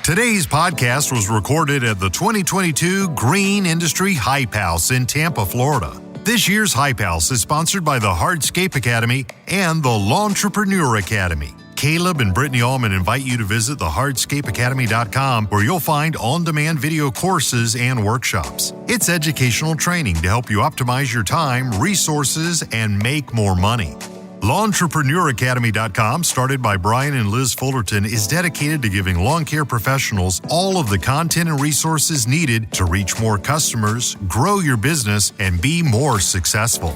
Today's podcast was recorded at the 2022 Green Industry Hype House in Tampa, Florida. This year's Hype House is sponsored by the Hardscape Academy and the Lawntrepreneur Academy. Caleb and Brittany Allman invite you to visit the hardscapeacademy.com, where you'll find on-demand video courses and workshops. It's educational training to help you optimize your time, resources, and make more money. LawnTrepreneurAcademy.com, started by Brian and Liz Fullerton, is dedicated to giving lawn care professionals all of the content and resources needed to reach more customers, grow your business, and be more successful.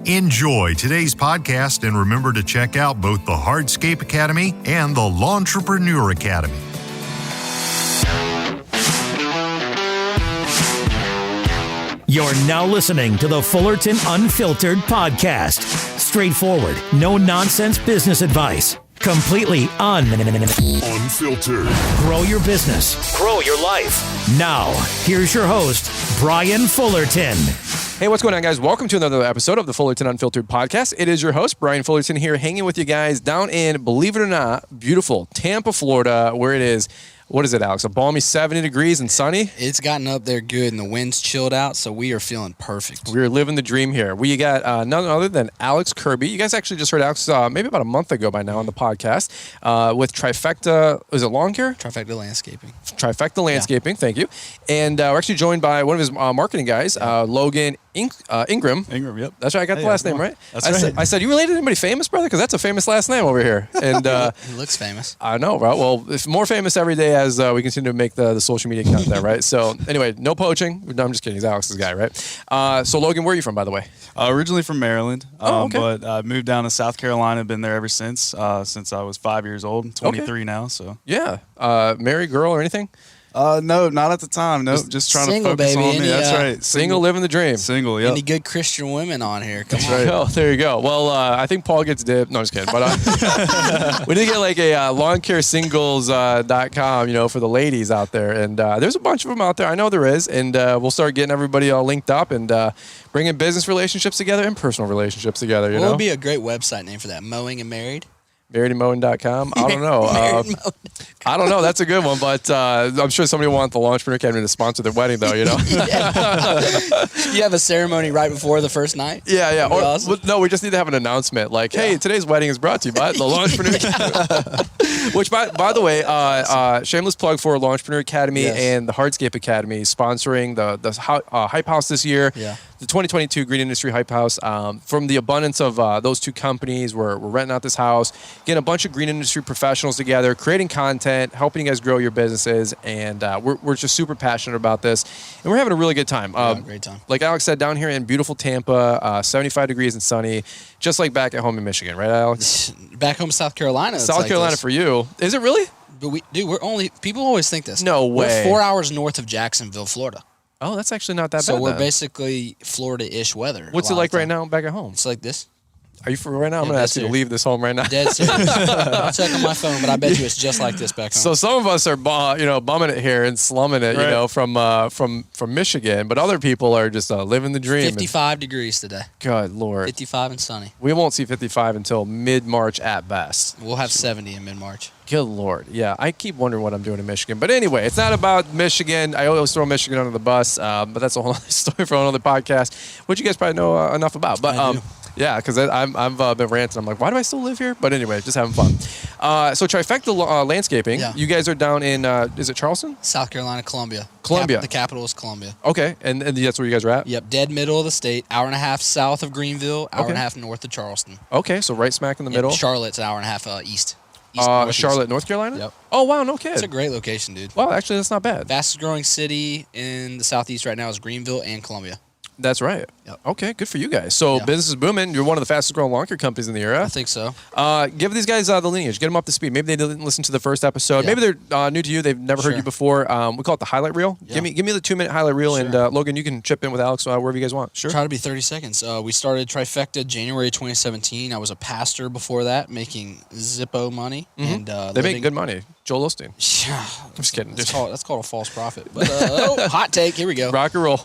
Enjoy today's podcast, and remember to check out both the Hardscape Academy and the LawnTrepreneur Academy. You're now listening to the Fullerton Unfiltered podcast. Straightforward, no-nonsense business advice. Completely unfiltered. Grow your business. Grow your life. Now, here's your host, Brian Fullerton. Hey, what's going on, guys? Welcome to another episode of the Fullerton Unfiltered podcast. It is your host, Brian Fullerton, here hanging with you guys down in, believe it or not, beautiful Tampa, Florida, where it is, what is it, Alex? A balmy 70 degrees and sunny? It's gotten up there good, and the wind's chilled out, so we are feeling perfect. We're living the dream here. We got none other than Alex Kirby. You guys actually just heard Alex maybe about a month ago by now on the podcast with Trifecta, is it Lawn Care? Trifecta Landscaping. Trifecta Landscaping, Thank you. And we're actually joined by one of his marketing guys, Logan Ingram. Ingram, yep. That's right. I got the last name right. That's right. I said, you related to anybody famous, brother? Because that's a famous last name over here. And He looks famous. I know, right? Well, it's more famous every day as we continue to make the social media content, right? So anyway, no poaching. No, I'm just kidding. He's Alex's guy, right? So Logan, where are you from, by the way? Originally from Maryland, okay. But I moved down to South Carolina. Been there ever since I was 5 years old. I'm 23 now, so. Yeah. Married girl or anything? No, not at the time. No, just trying to focus baby. on me. That's right. Single, living the dream. Single, yep. Any good Christian women on here? Come on. Right. Oh, there you go. Well, I think Paul gets dipped. No, I'm just kidding. But we need to get like a lawncaresingles.com, for the ladies out there. And there's a bunch of them out there. I know there is. And we'll start getting everybody all linked up and bringing business relationships together and personal relationships together. What would be a great website name for that? Mowing and Married? MarriedandMowing.com. I don't know. I don't know. That's a good one, but I'm sure somebody will want the Launchpreneur Academy to sponsor their wedding, though. You have a ceremony right before the first night? Yeah. Awesome. No, we just need to have an announcement like, hey, today's wedding is brought to you by the Launchpreneur Academy. Which, by the way, shameless plug for Launchpreneur Academy and the Hardscape Academy sponsoring the Hype House this year. Yeah. The 2022 Green Industry Hype House. From the abundance of those two companies, we're renting out this house, getting a bunch of green industry professionals together, creating content, helping you guys grow your businesses, and we're just super passionate about this, and we're having a really good time. Great time. Like Alex said, down here in beautiful Tampa, 75 degrees and sunny, just like back at home in Michigan, right, Alex? Back home in South Carolina. South Carolina for you. Is it really? But people always think this. No way. We're 4 hours north of Jacksonville, Florida. Oh, that's actually not that bad. So we're then. Basically Florida-ish weather. What's it like right now back at home? It's like this. Are you for right now? I'm going to ask you to leave this home right now. Dead serious. I'll check on my phone, but I bet you it's just like this back home. So some of us are, bumming it here and slumming it, right. From Michigan, but other people are just living the dream. 55 degrees today. Good Lord. 55 and sunny. We won't see 55 until mid-March at best. We'll have 70 in mid-March. Good Lord. Yeah, I keep wondering what I'm doing in Michigan. But anyway, it's not about Michigan. I always throw Michigan under the bus, but that's a whole other story for another podcast, which you guys probably know enough about. But yeah, because I've been ranting. I'm like, why do I still live here? But anyway, just having fun. So Trifecta Landscaping, you guys are down in, is it Charleston? South Carolina, Columbia. Columbia. The capital is Columbia. Okay, and that's where you guys are at? Yep, dead middle of the state, hour and a half south of Greenville, hour and a half north of Charleston. Okay, so right smack in the middle. Charlotte's an hour and a half east. Charlotte, North Carolina? Yep. Oh, wow, no kid. It's a great location, dude. Well, actually, that's not bad. Fastest growing city in the southeast right now is Greenville and Columbia. That's right. Yep. Okay, good for you guys. So business is booming. You're one of the fastest growing lawn care companies in the era. I think so. Give these guys the lineage. Get them up to speed. Maybe they didn't listen to the first episode. Yeah. Maybe they're new to you. They've never heard you before. We call it the highlight reel. Yeah. Give me the 2-minute highlight reel, and Logan, you can chip in with Alex wherever you guys want. Sure. Try to be 30 seconds. We started Trifecta January 2017. I was a pastor before that, making Zippo money. Mm-hmm. And they make good money. Joel Osteen. I'm just kidding, dude. That's called a false prophet. But, hot take. Here we go. Rock and roll.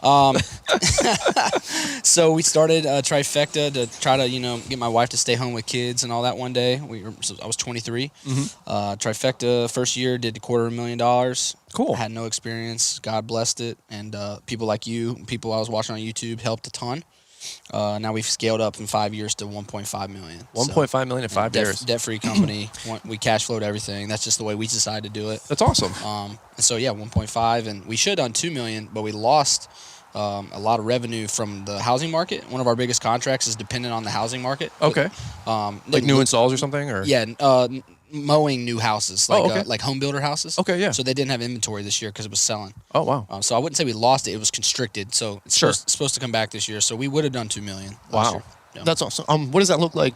So we started Trifecta to try to, get my wife to stay home with kids and all that one day. I was 23. Trifecta, first year, did $250,000. Cool. Had no experience. God blessed it. And people like you, people I was watching on YouTube helped a ton. Now we've scaled up in 5 years to 1.5 million. 1.5 million in 5 years. Debt-free company. We cash flowed everything. That's just the way we decided to do it. That's awesome. And so 1.5, and we should have done 2 million, but we lost a lot of revenue from the housing market. One of our biggest contracts is dependent on the housing market. Okay. Like new installs or something, or mowing new houses, like home builder houses. Okay, yeah. So they didn't have inventory this year because it was selling. Oh wow. So I wouldn't say we lost it; it was constricted. So it's supposed to come back this year. So we would have done 2 million. Last year. Yeah. That's awesome. What does that look like?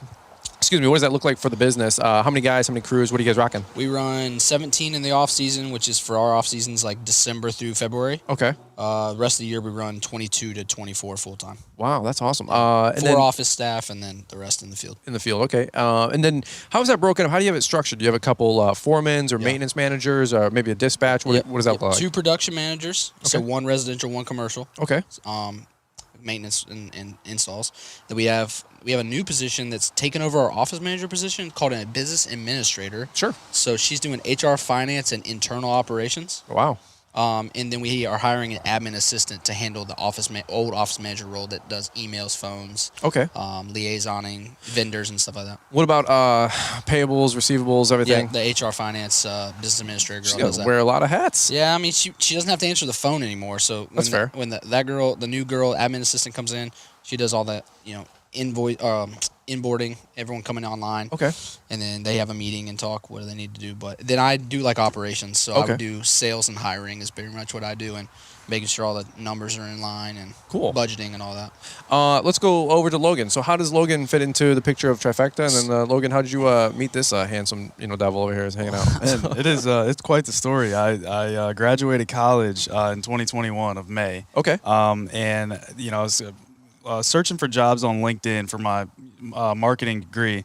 Excuse me. What does that look like for the business? How many guys? How many crews? What are you guys rocking? We run 17 in the off season, which is for our off seasons like December through February. Okay. The rest of the year we run 22 to 24 full time. Wow, that's awesome. And 4 office staff, and then the rest in the field. In the field, okay. And then how is that broken up? How do you have it structured? Do you have a couple foremans or maintenance managers, or maybe a dispatch? What does that look like? 2 production managers, so 1 residential, 1 commercial. Okay. Maintenance and installs. Then we have a new position that's taken over our office manager position called a business administrator. Sure. So she's doing HR, finance, and internal operations. Wow. And then we are hiring an admin assistant to handle the old office manager role that does emails, phones, okay, liaisoning, vendors, and stuff like that. What about payables, receivables, everything? Yeah, the HR, finance, business administrator girl She's does that. Wear a lot of hats. Yeah, I mean, she doesn't have to answer the phone anymore. So that's fair. When that girl, the new girl, admin assistant comes in, she does all that, invoice, inboarding, everyone coming online. Okay. And then they have a meeting and talk. What do they need to do? But then I do like operations. So I would do sales and hiring is pretty much what I do, and making sure all the numbers are in line and budgeting and all that. Let's go over to Logan. So how does Logan fit into the picture of Trifecta? And then Logan, how did you meet this handsome devil over here is hanging out? Man, it is it's quite the story. I graduated college in 2021 of May. Okay. And I was searching for jobs on LinkedIn for my marketing degree,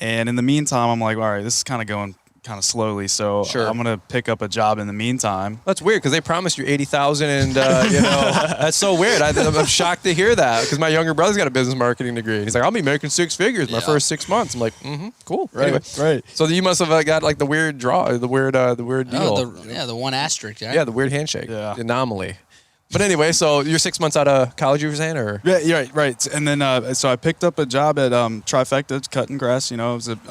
and in the meantime, I'm like, all right, this is kind of going kind of slowly, so I'm gonna pick up a job in the meantime. That's weird because they promised you 80,000, and that's so weird. I'm shocked to hear that because my younger brother's got a business marketing degree. He's like, I'll be making 6 figures my first 6 months. I'm like, cool, right, anyway. Right. So you must have got like the weird deal. The 1 asterisk. Right? Yeah, the weird handshake. Yeah, the anomaly. But anyway, so you're 6 months out of college, you were saying, or? Yeah, right. And then, so I picked up a job at Trifecta, cutting grass. I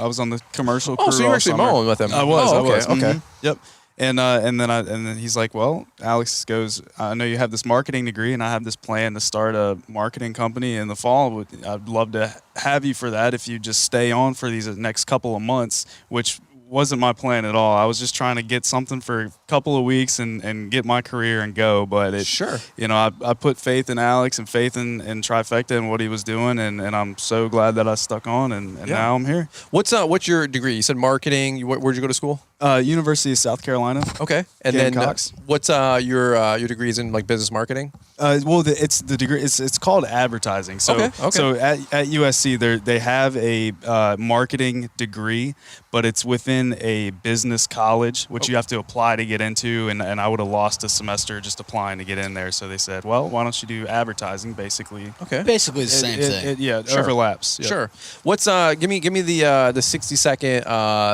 was on the commercial crew. Oh, so you were actually mowing with him? I was. Okay. Mm-hmm. Yep. And then he's like, well, Alex goes, I know you have this marketing degree, and I have this plan to start a marketing company in the fall. I'd love to have you for that if you just stay on for these next couple of months, which wasn't my plan at all. I was just trying to get something for a couple of weeks and get my career and go. But I put faith in Alex and faith in Trifecta and what he was doing, and I'm so glad that I stuck on, and now I'm here. What's your degree? You said marketing. Where'd you go to school? University of South Carolina. Okay. And Gamecocks. Then what's your degrees in like business marketing? It's the degree. It's called advertising. So so at USC they have a marketing degree, but it's within a business college, which you have to apply to get into, and I would have lost a semester just applying to get in there. So they said, well, why don't you do advertising, basically? Okay. Basically the same thing. It overlaps. Yep. Sure. What's give me the 60-second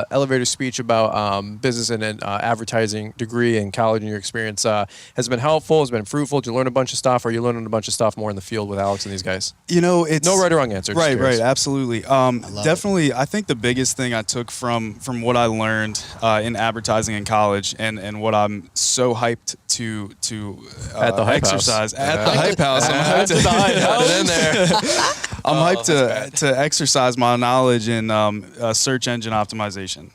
elevator speech about business and advertising degree in college and your experience. Has it been helpful? Has it been fruitful? Did you learn a bunch of stuff? Or are you learning a bunch of stuff more in the field with Alex and these guys? It's no right or wrong answer. Right, absolutely. Definitely, I think the biggest thing I took from what I learned in advertising in college, and what I'm so hyped to at the exercise at the hype house. I'm hyped to exercise my knowledge in search engine optimization.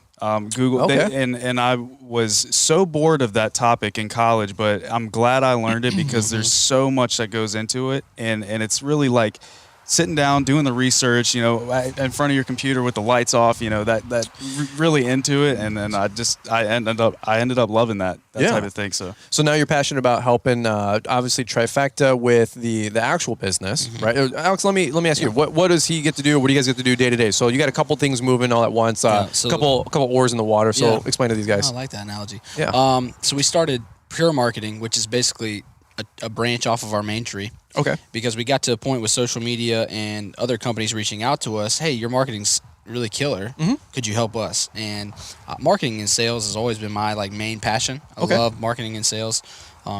Google, and I was so bored of that topic in college, but I'm glad I learned it because there's so much that goes into it, and it's really like sitting down, doing the research, you know, in front of your computer with the lights off, you know, that really into it. And then I ended up loving that type of thing. So now you're passionate about helping, obviously Trifecta with the actual business, right? Alex, let me ask you, what does he get to do? What do you guys get to do day to day? So you got a couple things moving all at once, a couple oars in the water. So explain to these guys. I like that analogy. Yeah. So we started Pure Marketing, which is basically a branch off of our main tree. Okay. Because we got to a point with social media and other companies reaching out to us, hey, your marketing's really killer. Could you help us? And marketing and sales has always been my main passion. I love marketing and sales,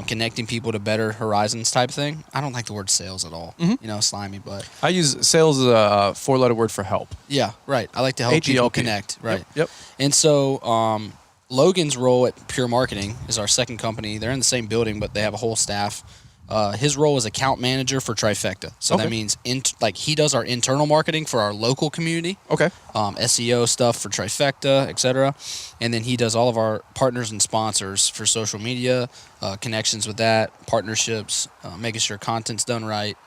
connecting people to better horizons type of thing. I don't like the word sales at all. You know, slimy, but I use sales as a 4-letter word for help. Yeah, right. I like to help people connect. Right. Yep. And so Logan's role at Pure Marketing is our second company. They're in the same building, but they have a whole staff. His role is account manager for Trifecta. So that means he does our internal marketing for our local community. Okay. SEO stuff for Trifecta, etc. And then he does all of our partners and sponsors for social media, connections with that, partnerships, making sure content's done right,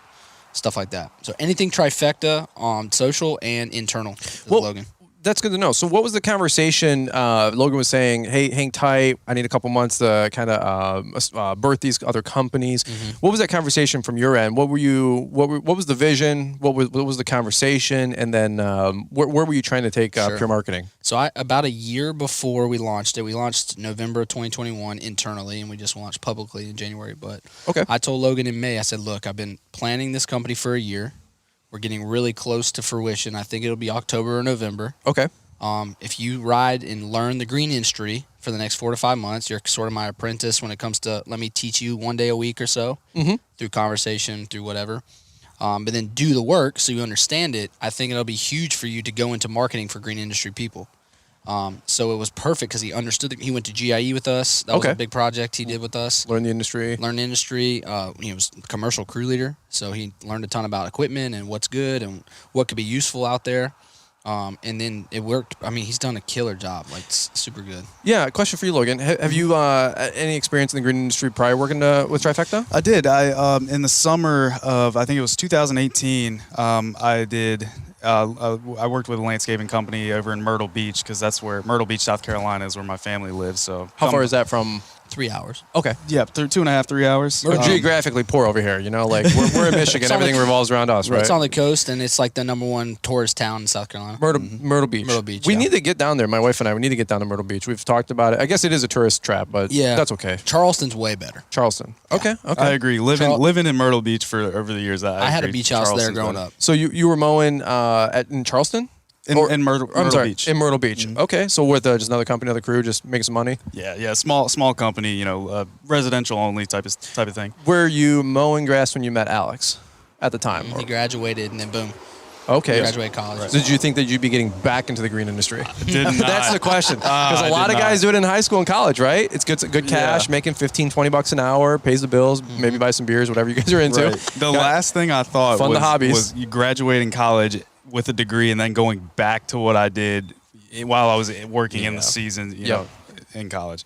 stuff like that. So anything Trifecta on social and internal is Logan. That's good to know. So what was the conversation? Logan was saying, hey, hang tight. I need a couple months to kind of birth these other companies. What was that conversation from your end? What was the vision? What was the conversation? And then where were you trying to take Pure Marketing? So about a year before we launched it, we launched November of 2021 internally, and we just launched publicly in January. But I told Logan in May, I said, look, I've been planning this company for a year. We're getting really close to fruition. I think it'll be October or November. Okay. If you ride and learn the green industry for the next 4 to 5 months, you're sort of my apprentice when it comes to let me teach you 1 day a week or so through conversation, through whatever. But then do the work so you understand it. I think it'll be huge for you to go into marketing for green industry people. So it was perfect because he understood. He went to GIE with us. That was a big project he did with us. Learn the industry. He was a commercial crew leader, so he learned a ton about equipment and what's good and what could be useful out there. And then it worked. I mean, he's done a killer job. It's super good. Yeah. Question for you, Logan. Have you any experience in the green industry prior working with Trifecta? I did. I in the summer of, I think it was 2018, I did. I worked with a landscaping company over in Myrtle Beach because that's where Myrtle Beach, South Carolina, is where my family lives. So how far is that from? 3 hours. Okay. Yeah, 2.5, 3 hours. We're geographically poor over here. You know, we're in Michigan. Everything revolves around us, right? It's on the coast, and it's the number one tourist town in South Carolina. Myrtle Beach. Myrtle Beach. We need to get down there. My wife and I. We need to get down to Myrtle Beach. We've talked about it. I guess it is a tourist trap, but that's okay. Charleston's way better. Charleston. Okay. I agree. Living in Myrtle Beach for over the years, I had a beach house there growing up. So you were mowing in Charleston? In Myrtle Beach. In Myrtle Beach. Okay, so with just another company, another crew, just making some money? Yeah, small company, you know, residential only type of thing. Were you mowing grass when you met Alex at the time? He graduated and then boom. Okay. Graduated college. So did you think that you'd be getting back into the green industry? Did not. That's the question. Because a lot of guys do it in high school and college, right? It's good cash, making $15-20 an hour, pays the bills, maybe buy some beers, whatever you guys are into. Right. The last thing I thought was you graduating college with a degree and then going back to what I did while I was working in the season, you know, in college.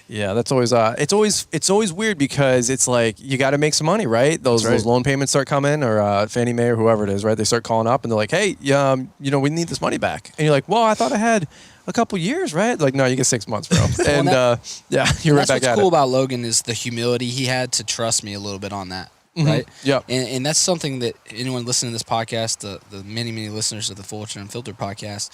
Yeah, that's always it's always weird because it's like you got to make some money, right? Those loan payments start coming, or Fannie Mae or whoever it is, right? They start calling up and they're like, "Hey, you know, we need this money back." And you're like, "Well, I thought I had a couple years, right?" Like, no, you get 6 months, bro. And you're right back at it. That's what's cool about Logan is the humility he had to trust me a little bit on that. Right. Yeah. And that's something that anyone listening to this podcast, the many listeners of the Fullerton Unfiltered podcast,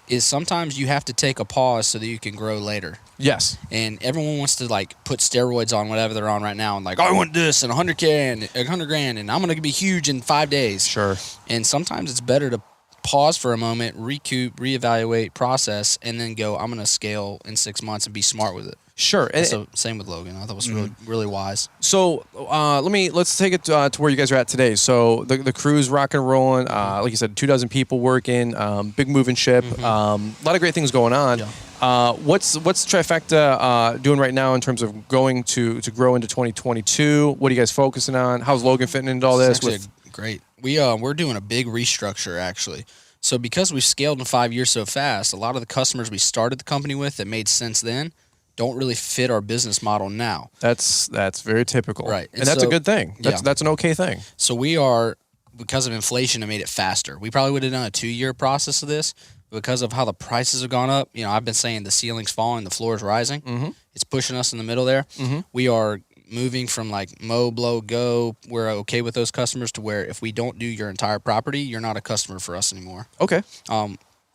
is sometimes you have to take a pause so that you can grow later. Yes. And everyone wants to put steroids on whatever they're on right now and I want this and $100K and $100,000 and I'm going to be huge in 5 days. Sure. And sometimes it's better to pause for a moment, recoup, reevaluate, process, and then go, I'm going to scale in 6 months and be smart with it. Sure. And so same with Logan. I thought it was really wise. So let's take it to where you guys are at today. So the crew's rocking and rolling. Like you said, 24 people working. Big moving ship. A lot of great things going on. Yeah. What's Trifecta doing right now in terms of going to grow into 2022? What are you guys focusing on? How's Logan fitting into all this? Great. We're doing a big restructure actually. So because we've scaled in 5 years so fast, a lot of the customers we started the company with that made sense then don't really fit our business model now. That's very typical. Right. And that's a good thing. That's an okay thing. So we are because of inflation, it made it faster. We probably would have done a 2-year process of this. Because of how the prices have gone up, I've been saying the ceiling's falling, the floor is rising. Mm-hmm. It's pushing us in the middle there. Mm-hmm. We are moving from like mow, blow, go. We're okay with those customers to where if we don't do your entire property, you're not a customer for us anymore. Okay.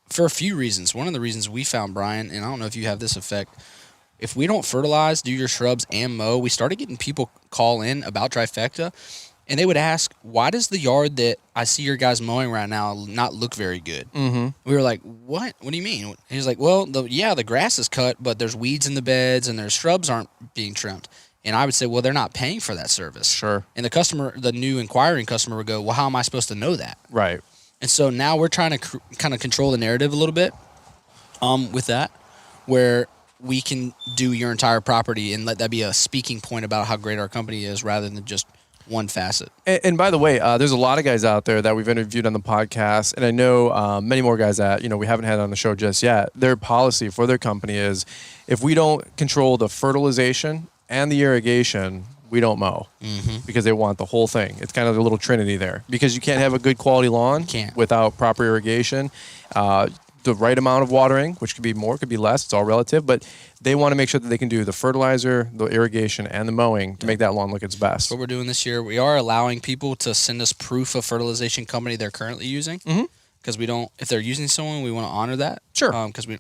For a few reasons. One of the reasons we found, Brian, and I don't know if you have this effect, if we don't fertilize, do your shrubs, and mow, we started getting people call in about Trifecta. And they would ask, why does the yard that I see your guys mowing right now not look very good? Mm-hmm. We were like, what? What do you mean? He was like, well, the grass is cut, but there's weeds in the beds and their shrubs aren't being trimmed. And I would say, well, they're not paying for that service. Sure. And the new inquiring customer would go, well, how am I supposed to know that? Right. And so now we're trying to kind of control the narrative a little bit with that, where we can do your entire property and let that be a speaking point about how great our company is rather than just one facet. And by the way, there's a lot of guys out there that we've interviewed on the podcast, and I know many more guys that we haven't had on the show just yet. Their policy for their company is, if we don't control the fertilization and the irrigation, we don't mow, because they want the whole thing. It's kind of a little trinity there, because you can't have a good quality lawn without proper irrigation. The right amount of watering, which could be more, could be less, it's all relative, but they want to make sure that they can do the fertilizer, the irrigation, and the mowing to make that lawn look its best. What we're doing this year, we are allowing people to send us proof of fertilization company they're currently using, because we don't, if they're using someone, we want to honor that. Sure.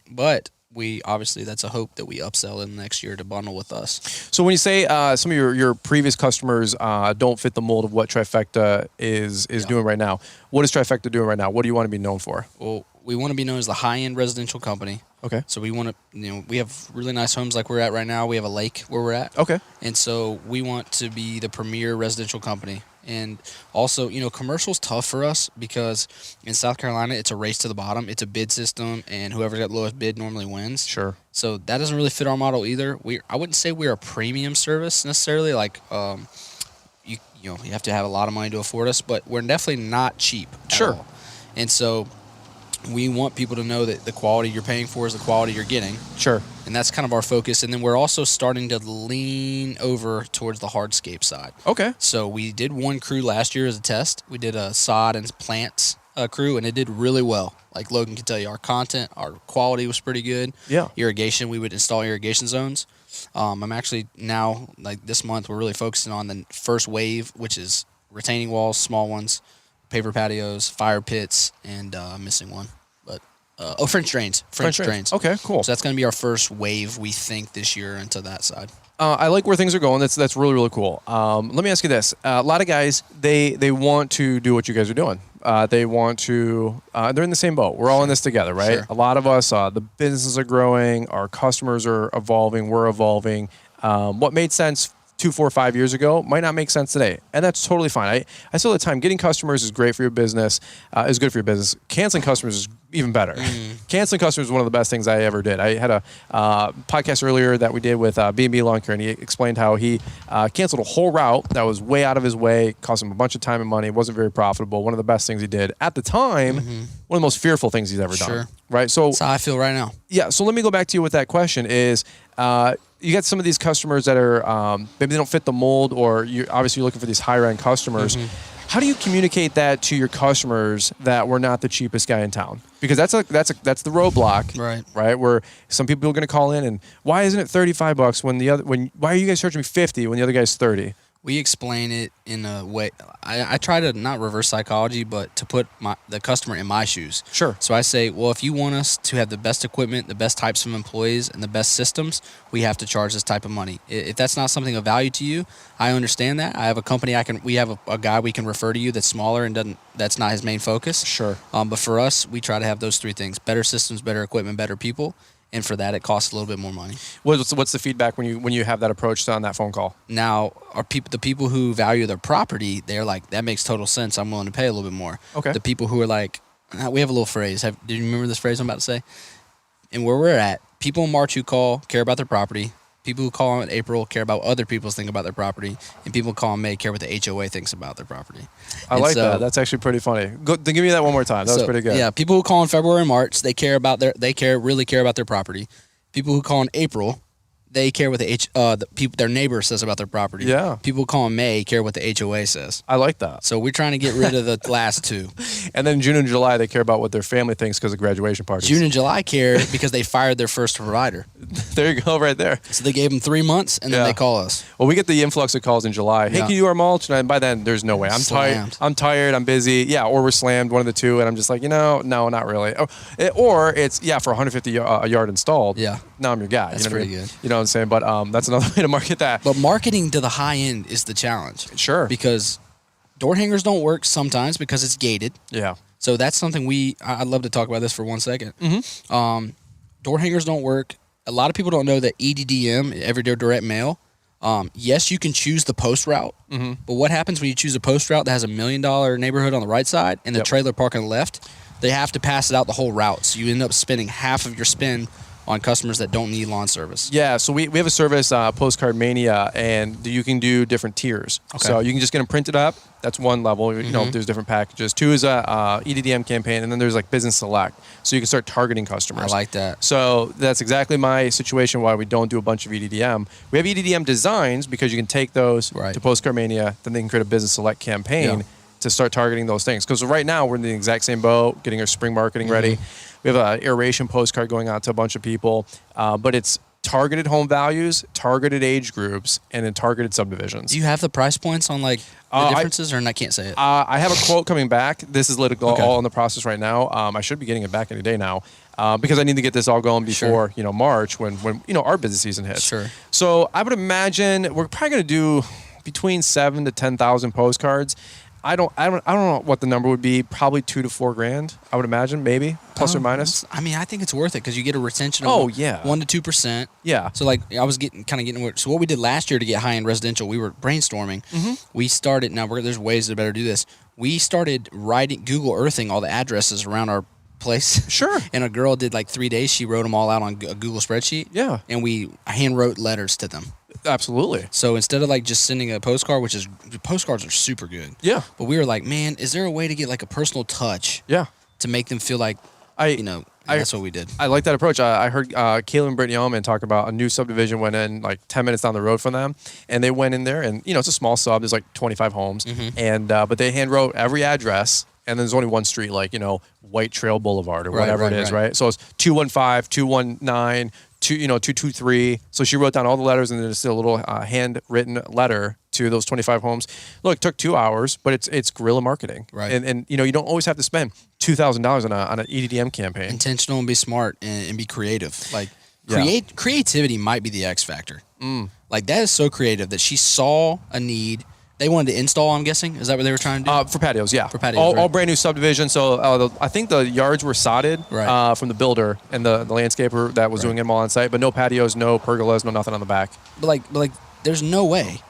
But we obviously, that's a hope that we upsell in the next year to bundle with us. So when you say some of your previous customers don't fit the mold of what Trifecta is doing right now, what is Trifecta doing right now? What do you want to be known for? Well, we want to be known as the high-end residential company. Okay. So we want to, we have really nice homes like we're at right now. We have a lake where we're at. Okay. And so we want to be the premier residential company. And also, commercial's tough for us because in South Carolina, it's a race to the bottom. It's a bid system, and whoever's got the lowest bid normally wins. Sure. So that doesn't really fit our model either. I wouldn't say we're a premium service necessarily. Like, you have to have a lot of money to afford us, but we're definitely not cheap. Sure. All. And so we want people to know that the quality you're paying for is the quality you're getting. Sure. And that's kind of our focus. And then we're also starting to lean over towards the hardscape side. Okay. So we did one crew last year as a test. We did a sod and plants crew, and it did really well. Like Logan can tell you, our content, our quality was pretty good. Yeah. Irrigation, we would install irrigation zones. I'm actually now, like this month, we're really focusing on the first wave, which is retaining walls, small ones, paver patios, fire pits, and missing one. But French drains. French drains. Okay, cool. So that's going to be our first wave, we think, this year into that side. I like where things are going. That's really, really cool. Let me ask you this. A lot of guys, they want to do what you guys are doing. They want to, they're in the same boat. We're all in this together, right? Sure. A lot of us, the businesses are growing, our customers are evolving, we're evolving. What made sense 2, 4, 5 years ago might not make sense today. And that's totally fine. I say all the time, getting customers is great for your business, is good for your business. Canceling customers is even better. Canceling customers is one of the best things I ever did. I had a podcast earlier that we did with B&B Lawn Care, and he explained how he canceled a whole route that was way out of his way, cost him a bunch of time and money, wasn't very profitable. One of the best things he did. At the time, one of the most fearful things he's ever done. Right? So that's how I feel right now. Yeah, so let me go back to you with that question is, you got some of these customers that are maybe they don't fit the mold, or you're looking for these higher end customers. How do you communicate that to your customers that we're not the cheapest guy in town? Because that's the roadblock, right? Where some people are going to call in and why isn't it $35 why are you guys charging me $50 when the other guy's $30? We explain it in a way. I try to not reverse psychology, but to put the customer in my shoes. Sure. So I say, well, if you want us to have the best equipment, the best types of employees, and the best systems, we have to charge this type of money. If that's not something of value to you, I understand that. I have a company we have a guy we can refer to you that's smaller and that's not his main focus. Sure. But for us, we try to have those three things: better systems, better equipment, better people. And for that, it costs a little bit more money. What's the feedback when you have that approach on that phone call? Now, the people who value their property, they're like, that makes total sense. I'm willing to pay a little bit more. Okay. The people who are like, we have a little phrase. Do you remember this phrase I'm about to say? And where we're at, people in March who call care about their property. People who call in April care about what other people's think about their property, and people who call in May care what the HOA thinks about their property. I like that. That's actually pretty funny. Give me that one more time. That was pretty good. Yeah, people who call in February and March, they really care about their property. People who call in April, they care what the people, their neighbor says about their property. Yeah. People calling May care what the HOA says. I like that. So we're trying to get rid of the last two. And then June and July, they care about what their family thinks because of graduation parties. June and July care because they fired their first provider. There you go, right there. So they gave them 3 months, and then they call us. Well, we get the influx of calls in July. Hey, can you do our mulch? And by then, there's no way. I'm tired. I'm tired. I'm busy. Yeah, or we're slammed, one of the two. And I'm just like, no, not really. Or it's, for 150 a yard installed. Yeah. Now I'm your guy. That's pretty good. You know what I'm saying? But that's another way to market that. But marketing to the high end is the challenge. Sure. Because door hangers don't work sometimes because it's gated. Yeah. So that's something I'd love to talk about this for 1 second. Mm-hmm. Door hangers don't work. A lot of people don't know that EDDM, Everyday Direct Mail, yes, you can choose the post route, but what happens when you choose a post route that has $1 million neighborhood on the right side and the trailer park on the left? They have to pass it out the whole route. So you end up spending half of your spend on customers that don't need lawn service. Yeah, so we have a service, Postcard Mania, and you can do different tiers. Okay. So you can just get them printed up. That's one level. You know, there's different packages. 2 is a EDDM campaign, and then there's like Business Select. So you can start targeting customers. I like that. So that's exactly my situation why we don't do a bunch of EDDM. We have EDDM designs because you can take those to Postcard Mania, then they can create a Business Select campaign to start targeting those things. Because right now we're in the exact same boat, getting our spring marketing ready. We have an aeration postcard going out to a bunch of people, but it's targeted home values, targeted age groups, and then targeted subdivisions. Do you have the price points on like the differences, or I can't say it? I have a quote coming back. This is literally all in the process right now. I should be getting it back any day now because I need to get this all going before March when our business season hits. Sure. So I would imagine we're probably going to do between 7,000 to 10,000 postcards. I don't know what the number would be. Probably $2,000 to $4,000. I would imagine, maybe plus or minus. I mean, I think it's worth it because you get a retention of 1% to 2%. Yeah. So like I was getting. So what we did last year to get high end residential, we were brainstorming. We started. Now there's ways to better do this. We started Google Earthing all the addresses around our place. Sure. And a girl did like 3 days. She wrote them all out on a Google spreadsheet. Yeah. And we hand wrote letters to them. Absolutely. So instead of like just sending a postcard, postcards are super good. Yeah. But we were like, man, is there a way to get like a personal touch? Yeah. To make them feel like, that's what we did. I like that approach. I heard Kayla and Brittany Ullman talk about a new subdivision went in like 10 minutes down the road from them, and they went in there, and it's a small sub. There's like 25 homes, and but they hand wrote every address. And then there's only one street, like, White Trail Boulevard or whatever it is, right? So it's 215, 219, 223. So she wrote down all the letters, and then just a little handwritten letter to those 25 homes. Look, it took 2 hours, but it's guerrilla marketing. Right. And you don't always have to spend $2,000 on an EDDM campaign. Intentional and be smart and be creative. Like, creativity might be the X factor. Like, that is so creative that she saw a need. They wanted to install, I'm guessing. Is that what they were trying to do? For patios, yeah. For patios, all brand new subdivision. So I think the yards were sodded from the builder and the landscaper that was doing them all on site, but no patios, no pergolas, no nothing on the back. But there's no way.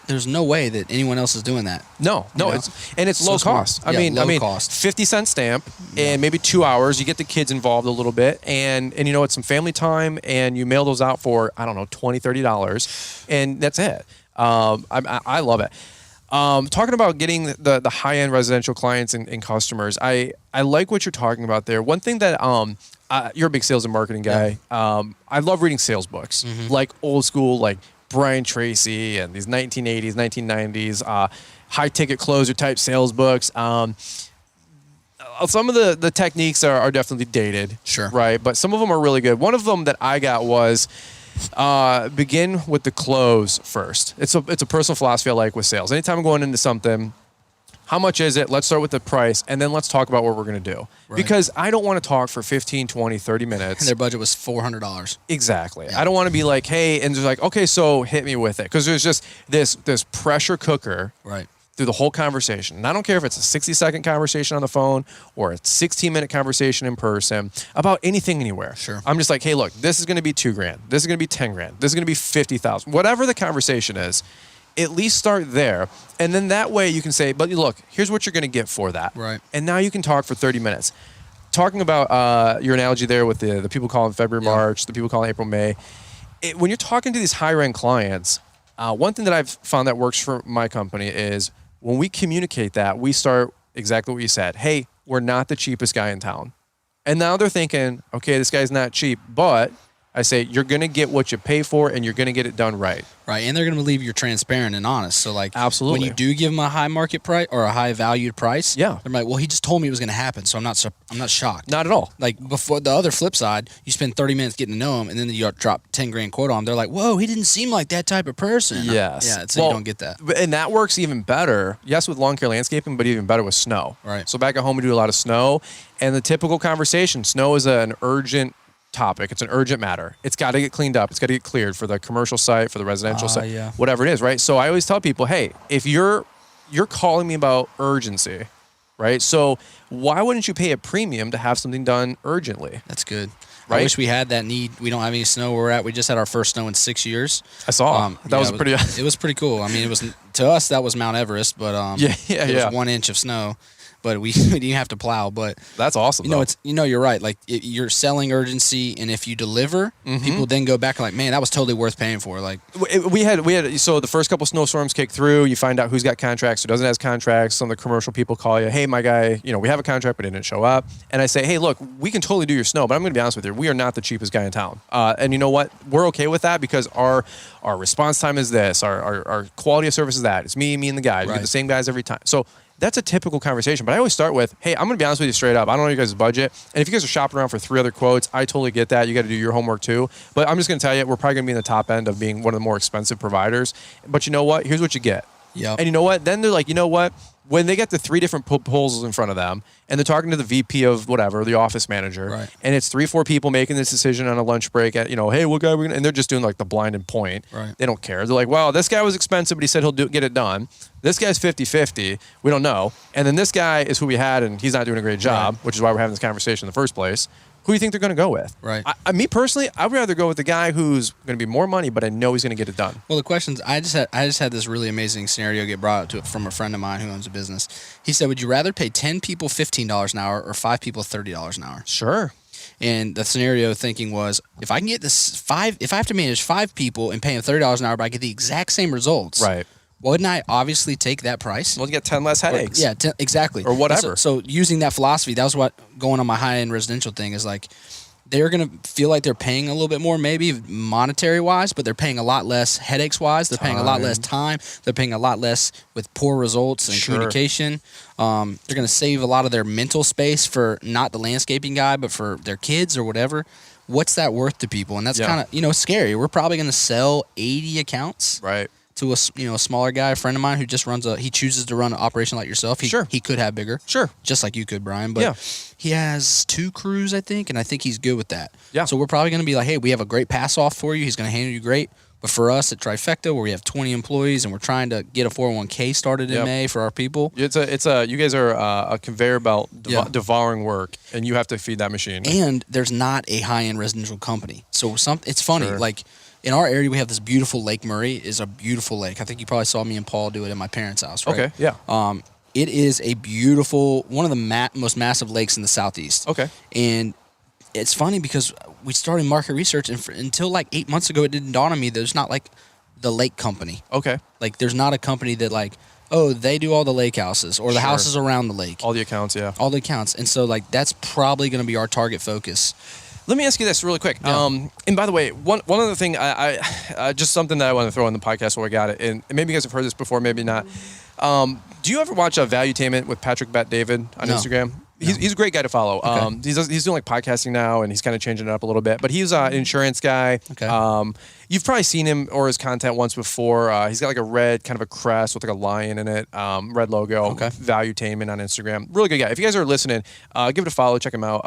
There's no way that anyone else is doing that. No, it's so low cost. Smart. I mean, cost. 50-cent stamp and maybe 2 hours. You get the kids involved a little bit, and it's some family time, and you mail those out for $20, $30, and that's it. I love it. Talking about getting the high-end residential clients and customers, I like what you're talking about there. One thing that you're a big sales and marketing guy. Yeah. I love reading sales books, like old school, like Brian Tracy and these 1980s, 1990s high-ticket closer type sales books. Some of the techniques are definitely dated, sure, right? But some of them are really good. One of them that I got was begin with the close first. It's a personal philosophy I like with sales. Anytime I'm going into something, how much is it? Let's start with the price, and then let's talk about what we're going to do. Right. Because I don't want to talk for 15, 20, 30 minutes. And their budget was $400. Exactly. Yeah. I don't want to be like, hey, and just like, okay, so hit me with it. Because there's just this pressure cooker through the whole conversation. And I don't care if it's a 60-second conversation on the phone or a 16-minute conversation in person about anything anywhere. Sure. I'm just like, hey, look, this is going to be $2,000. This is going to be $10,000. This is going to be $50,000. Whatever the conversation is, at least start there. And then that way you can say, but look, here's what you're going to get for that. Right. And now you can talk for 30 minutes. Talking about your analogy there with the people calling February, March, the people calling April, May. When you're talking to these higher-end clients, one thing that I've found that works for my company is when we communicate that, we start exactly what you said. Hey, we're not the cheapest guy in town. And now they're thinking, okay, this guy's not cheap, but I say, you're going to get what you pay for, and you're going to get it done right. Right, and they're going to believe you're transparent and honest. So, like, absolutely, when you do give them a high market price or a high valued price, they're like, well, he just told me it was going to happen, so I'm not shocked. Not at all. Like, before the other flip side, you spend 30 minutes getting to know him, and then you drop 10 grand quote on him. They're like, whoa, he didn't seem like that type of person. Yes. Yeah, so you don't get that. And that works even better, yes, with lawn care landscaping, but even better with snow. Right. So back at home, we do a lot of snow, and the typical conversation, snow is an urgent topic. It's an urgent matter. It's got to get cleaned up. It's got to get cleared for the commercial site, for the residential site, whatever it is, right? So I always tell people, hey, if you're calling me about urgency, right? So why wouldn't you pay a premium to have something done urgently? That's good. Right? I wish we had that need. We don't have any snow where we're at. We just had our first snow in 6 years. I saw. That was pretty. It was pretty cool. I mean, it was to us that was Mount Everest, but it was 1 inch of snow. But we didn't have to plow. But that's awesome. You're right. Like you're selling urgency, and if you deliver, people then go back and like, man, that was totally worth paying for. Like we had. So the first couple snowstorms kick through. You find out who's got contracts, who doesn't have contracts. Some of the commercial people call you, hey, my guy, we have a contract, but it didn't show up. And I say, hey, look, we can totally do your snow, but I'm going to be honest with you, we are not the cheapest guy in town. And you know what? We're okay with that because our response time is this, our quality of service is that. It's me, and the guys. We get the same guys every time. So that's a typical conversation. But I always start with, hey, I'm going to be honest with you straight up. I don't know your guys' budget. And if you guys are shopping around for 3 other quotes, I totally get that. You got to do your homework too. But I'm just going to tell you, we're probably going to be in the top end of being one of the more expensive providers. But you know what? Here's what you get. Yeah. And you know what? Then they're like, you know what? When they get the 3 different proposals in front of them and they're talking to the VP of whatever, the office manager, and it's 3-4 people making this decision on a lunch break at, hey, what guy are we gonna, and they're just doing like the blind and point. Right. They don't care. They're like, wow, this guy was expensive, but he said he'll get it done. This guy's 50-50. We don't know. And then this guy is who we had, and he's not doing a great job, which is why we're having this conversation in the first place. Who do you think they're going to go with? Right. Me personally, I'd rather go with the guy who's going to be more money, but I know he's going to get it done. Well, the questions I just had this really amazing scenario get brought up to it from a friend of mine who owns a business. He said, "Would you rather pay 10 people $15 an hour or 5 people $30 an hour?" Sure. And the scenario thinking was, if I can get if I have to manage 5 people and pay them $30 an hour, but I get the exact same results, right? Wouldn't I obviously take that price? Well, you get 10 less headaches. Exactly. Or whatever. So using that philosophy, that was what going on my high-end residential thing is like, they're going to feel like they're paying a little bit more, maybe monetary-wise, but they're paying a lot less headaches-wise. They're paying a lot less time. They're paying a lot less with poor results and communication. They're going to save a lot of their mental space for not the landscaping guy, but for their kids or whatever. What's that worth to people? And that's kind of, scary. We're probably going to sell 80 accounts. Right. To a smaller guy, a friend of mine who just he chooses to run an operation like yourself. He could have bigger. Sure. Just like you could, Brian. But he has 2 crews, I think, and I think he's good with that. Yeah. So we're probably going to be like, hey, we have a great pass off for you. He's going to handle you great. But for us at Trifecta, where we have 20 employees and we're trying to get a 401k started in May for our people. You guys are a conveyor belt devouring work, and you have to feed that machine. And there's not a high-end residential company. So it's funny, like, in our area, we have this beautiful Lake Murray. Is a beautiful lake. I think you probably saw me and Paul do it at my parents' house, right? Okay, yeah. It is a beautiful, one of the most massive lakes in the southeast. Okay. And it's funny because we started market research, and until like 8 months ago, it didn't dawn on me there's not like the lake company. Okay. Like there's not a company that like, oh, they do all the lake houses or the houses around the lake. All the accounts, yeah. All the accounts. And so like that's probably going to be our target focus. Let me ask you this really quick. Yeah. And by the way, one other thing, I just something that I want to throw in the podcast where I got it, and maybe you guys have heard this before, maybe not. Do you ever watch Valuetainment with Patrick Bet-David on Instagram? He's a great guy to follow. Okay. He's doing like podcasting now, and he's kind of changing it up a little bit. But he's an insurance guy. Okay. You've probably seen him or his content once before. He's got like a red kind of a crest with like a lion in it, red logo. Okay. Valuetainment on Instagram. Really good guy. If you guys are listening, give it a follow. Check him out.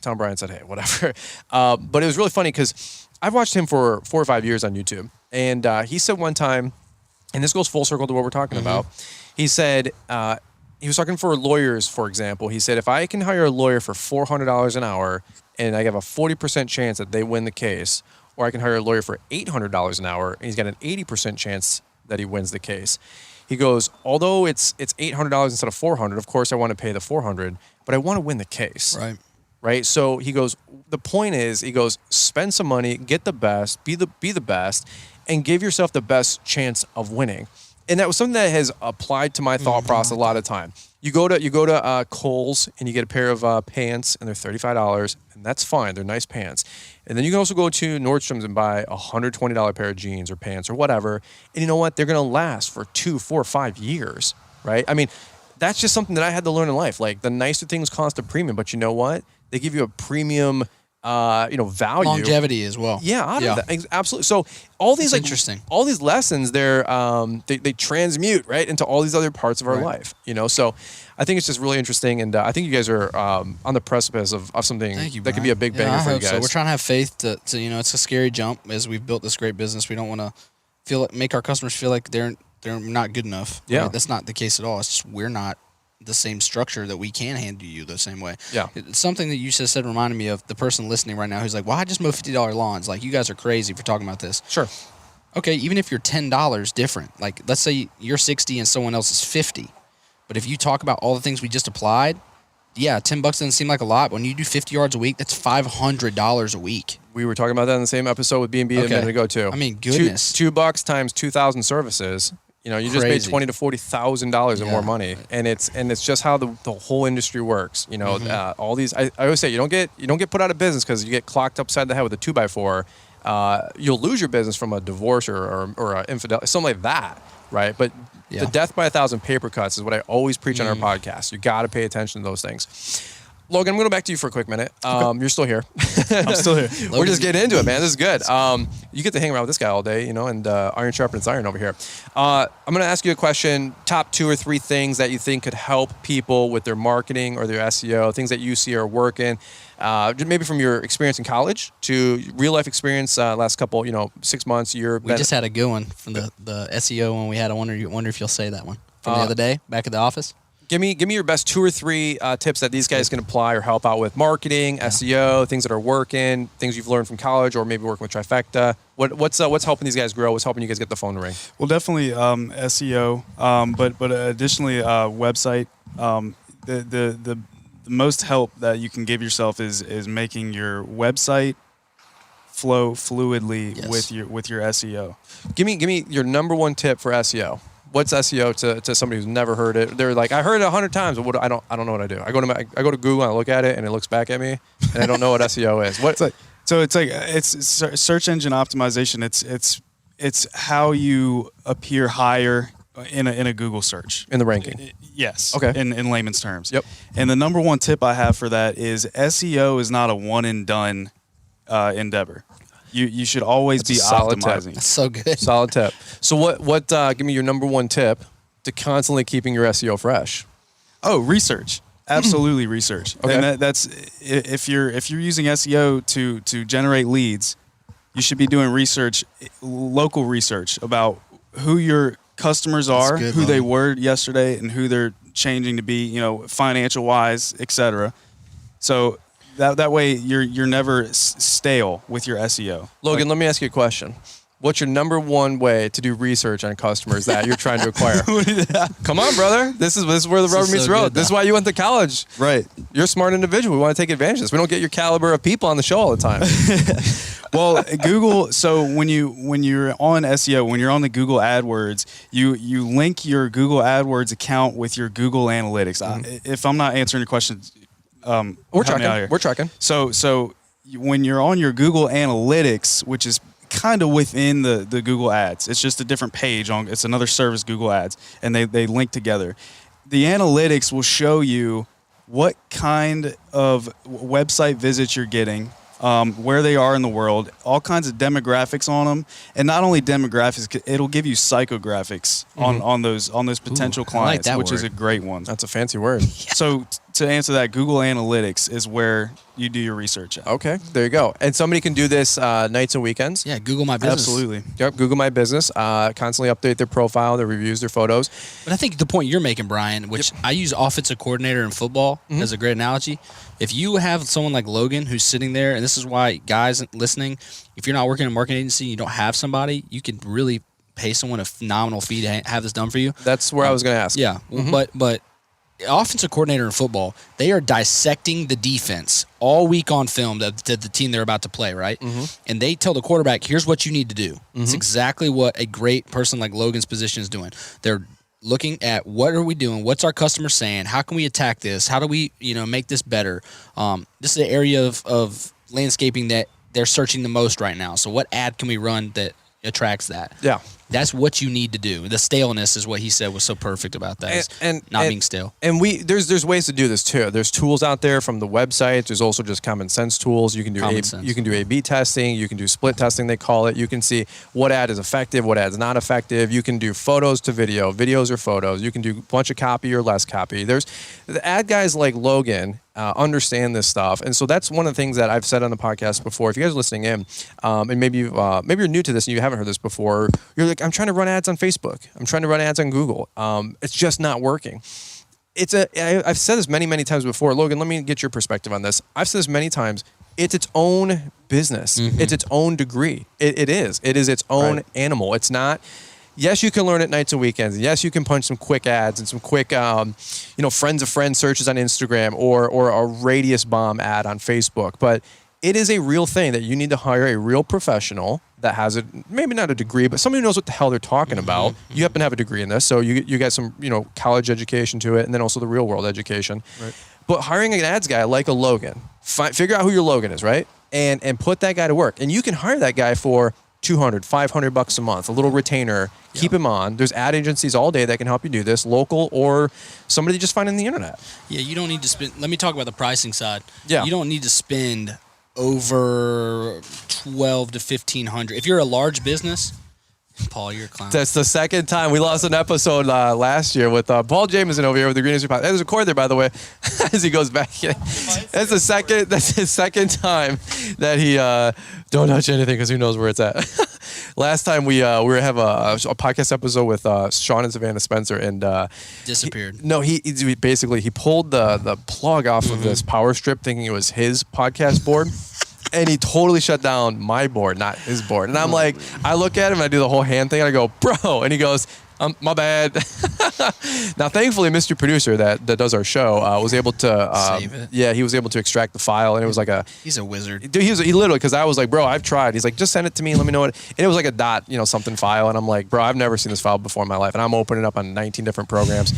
Tom Bryan said, hey, whatever. But it was really funny because I've watched him for 4 or 5 years on YouTube, and he said one time, and this goes full circle to what we're talking about. He said. He was talking for lawyers, for example. He said, if I can hire a lawyer for $400 an hour and I have a 40% chance that they win the case, or I can hire a lawyer for $800 an hour and he's got an 80% chance that he wins the case. He goes, although it's $800 instead of $400, of course I want to pay the $400, but I want to win the case. Right? So he goes, the point is, he goes, spend some money, get the best, be the best, and give yourself the best chance of winning. and that was something that has applied to my thought process a lot of time. You go to Kohl's and you get a pair of pants, and they're $35, and that's fine. They're nice pants. And then you can also go to Nordstrom's and buy a $120 pair of jeans or pants or whatever. And you know what? They're going to last for 2, 4, 5 years, right? I mean, that's just something that I had to learn in life. Like, the nicer things cost a premium, but you know what? They give you a premium, value. Longevity as well. Yeah, absolutely. So all these interesting. All these lessons, they transmute right into all these other parts of our life. So I think it's just really interesting, and I think you guys are on the precipice of something that could be a big banger for you guys. So we're trying to have faith to it's a scary jump as we've built this great business. We don't want to make our customers feel like they're not good enough. Yeah, right? That's not the case at all. It's just we're not the same structure that we can handle you the same way. Yeah. It's something that you just said reminded me of the person listening right now who's like, well, I just mow $50 lawns. Like, you guys are crazy for talking about this. Sure. Okay, even if you're $10 different, like let's say you're 60 and someone else is 50. But if you talk about all the things we just applied, yeah, $10 doesn't seem like a lot. But when you do 50 yards a week, that's $500 a week. We were talking about that in the same episode with B&B a minute ago too. I mean, goodness. $2 times 2,000 services. You just made $20,000 to $40,000 in more money, and it's just how the whole industry works. All these I always say you don't get put out of business because you get clocked upside the head with a 2x4. You'll lose your business from a divorce or an infidelity, something like that, right? But the death by 1,000 paper cuts is what I always preach on our podcast. You got to pay attention to those things. Logan, I'm going to go back to you for a quick minute. Okay. You're still here. I'm still here. We're just getting into it, man. This is good. You get to hang around with this guy all day, and iron sharpens iron over here. I'm going to ask you a question. Top 2 or 3 things that you think could help people with their marketing or their SEO, things that you see are working, maybe from your experience in college to real life experience last couple, 6 months, year. We just had a good one from the SEO one we had. I wonder if you'll say that one from the other day back at the office. Give me your best 2 or 3 tips that these guys can apply or help out with marketing, SEO, things that are working, things you've learned from college, or maybe working with Trifecta. What's helping these guys grow? What's helping you guys get the phone to ring? Well, definitely SEO, but additionally website. The most help that you can give yourself is making your website flow fluidly with your SEO. Give me your number 1 tip for SEO. What's SEO to somebody who's never heard it? They're like, I heard it 100 times, but I don't know what I do. I go to Google and I look at it and it looks back at me and I don't know what SEO is. What? It's search engine optimization. It's how you appear higher in a Google search in the ranking. Yes. Okay. In layman's terms. Yep. And the number 1 tip I have for that is SEO is not a one and done endeavor. You should always be optimizing. That's so good. Solid tip. So what? Give me your number 1 tip to constantly keeping your SEO fresh. Oh, research. Absolutely research. Okay. And that's if you're using SEO to generate leads, you should be doing research, local research about who your customers are, who they were yesterday, and who they're changing to be. Financial wise, etc. So. That way you're never stale with your SEO. Logan, let me ask you a question. What's your number 1 way to do research on customers that you're trying to acquire? Come on, brother. This is where the rubber meets the road. This is why you went to college. Right. You're a smart individual. We want to take advantage of this. We don't get your caliber of people on the show all the time. Well, Google. So when you're on SEO, when you're on the Google AdWords, you link your Google AdWords account with your Google Analytics. If I'm not answering your question. We're tracking. So when you're on your Google Analytics, which is kind of within the Google Ads, it's just a different page it's another service, Google Ads, and they link together. The analytics will show you what kind of website visits you're getting, where they are in the world, all kinds of demographics on them, and not only demographics, it'll give you psychographics on those potential clients, like which is a great one. That's a fancy word. So to answer that, Google Analytics is where you do your research at. Okay, there you go. And somebody can do this nights and weekends. Yeah, Google My Business. Absolutely. Yep, Google My Business. Constantly update their profile, their reviews, their photos. But I think the point you're making, Brian, which I use offensive coordinator in football as a great analogy. If you have someone like Logan who's sitting there, and this is why guys listening, if you're not working in a marketing agency, you don't have somebody, you can really pay someone a phenomenal fee to have this done for you. That's where I was going to ask. Yeah, but offensive coordinator in football, they are dissecting the defense all week on film to the team they're about to play, right? Mm-hmm. And they tell the quarterback, here's what you need to do. Mm-hmm. It's exactly what a great person like Logan's position is doing. They're looking at what are we doing? What's our customer saying? How can we attack this? How do we, make this better? This is an area of landscaping that they're searching the most right now. So what ad can we run that attracts that? Yeah. That's what you need to do. The staleness is what he said was so perfect about that. And being stale. And there's ways to do this too. There's tools out there from the website. There's also just common sense tools. You can do A/B testing. You can do split testing, they call it. You can see what ad is effective, what ad is not effective. You can do photos to video, videos or photos. You can do a bunch of copy or less copy. There's the ad guys like Logan understand this stuff, and so that's one of the things that I've said on the podcast before. If you guys are listening in, and maybe you're new to this and you haven't heard this before, you're like, I'm trying to run ads on Facebook. I'm trying to run ads on Google. It's just not working. I've said this many times before. Logan, let me get your perspective on this. I've said this many times. It's its own business. Mm-hmm. It's its own degree. It is its own animal. It's not. Yes, you can learn it nights and weekends. Yes, you can punch some quick ads and some quick, friends of friends searches on Instagram or a radius bomb ad on Facebook. But it is a real thing that you need to hire a real professional that has maybe not a degree, but somebody who knows what the hell they're talking about. You happen to have a degree in this, so you got some college education to it, and then also the real world education. Right. But hiring an ads guy like a Logan, figure out who your Logan is, right, and put that guy to work, and you can hire that guy for $200, $500 a month, a little retainer. Keep him on. There's ad agencies all day that can help you do this, local or somebody just find on the internet. Yeah, you don't need to spend. Let me talk about the pricing side. Yeah, you don't need to spend over $1,200 to $1,500 if you're a large business. Paul, you're a clown. That's the second time we lost an episode last year with Paul Jameson over here with the Green Industry Podcast. There's a cord there, by the way, as he goes back. That's his second time that he don't touch anything because who knows where it's at. Last time we were have a podcast episode with Sean and Savannah Spencer and disappeared. He basically pulled the plug off of this power strip, thinking it was his podcast board. And he totally shut down my board, not his board. And I'm like, I look at him and I do the whole hand thing. And I go, bro. And he goes, my bad. Now, thankfully, Mr. Producer that does our show was able to save it. Yeah, he was able to extract the file, and it was like he's a wizard. Dude, he literally, because I was like, bro, I've tried. He's like, just send it to me and let me know what. And it was like a dot, something file, and I'm like, bro, I've never seen this file before in my life, and I'm opening it up on 19 different programs.